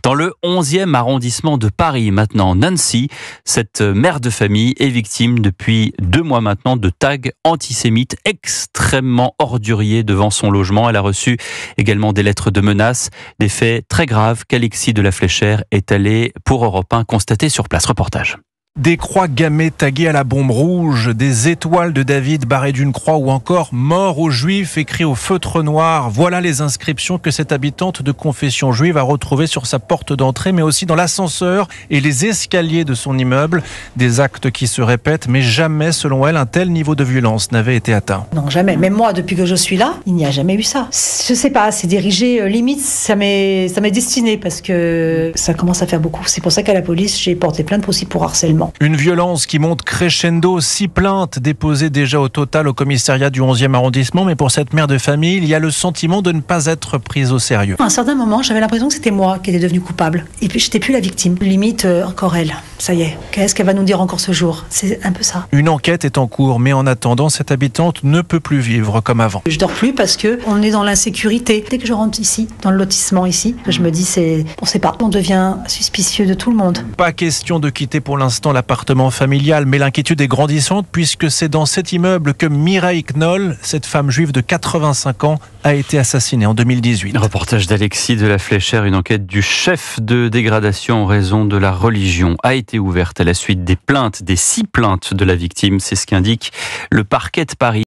Dans le 11e arrondissement de Paris, maintenant, Nancy, cette mère de famille est victime depuis 2 mois maintenant de tags antisémites extrêmement orduriers devant son logement. Elle a reçu également des lettres de menaces, des faits très graves qu'Alexis de la Fléchère est allé pour Europe 1 constater sur place. Reportage. Des croix gammées taguées à la bombe rouge, des étoiles de David barrées d'une croix ou encore « Mort aux Juifs » écrit au feutre noir. Voilà les inscriptions que cette habitante de confession juive a retrouvées sur sa porte d'entrée, mais aussi dans l'ascenseur et les escaliers de son immeuble. Des actes qui se répètent, mais jamais, selon elle, un tel niveau de violence n'avait été atteint. Non, jamais. Même moi, depuis que je suis là, il n'y a jamais eu ça. Je sais pas, c'est dirigé, limite, ça m'est destiné parce que ça commence à faire beaucoup. C'est pour ça qu'à la police, j'ai porté plainte aussi pour harcèlement. Une violence qui monte crescendo, 6 plaintes déposées déjà au total au commissariat du 11e arrondissement. Mais pour cette mère de famille, il y a le sentiment de ne pas être prise au sérieux. À un certain moment, j'avais l'impression que c'était moi qui étais devenue coupable. Et puis, j'étais plus la victime. Limite, encore elle. Ça y est. Qu'est-ce qu'elle va nous dire encore ce jour? C'est un peu ça. Une enquête est en cours, mais en attendant, cette habitante ne peut plus vivre comme avant. Je dors plus parce que on est dans l'insécurité. Dès que je rentre ici, dans le lotissement ici, je me dis, on sait pas. On devient suspicieux de tout le monde. Pas question de quitter pour l'instant l'appartement familial, mais l'inquiétude est grandissante puisque c'est dans cet immeuble que Mireille Knoll, cette femme juive de 85 ans, a été assassinée en 2018. Reportage d'Alexis de la Fléchère. Une enquête du chef de dégradation en raison de la religion a été ouverte à la suite des plaintes, des 6 plaintes de la victime. C'est ce qu'indique le parquet de Paris.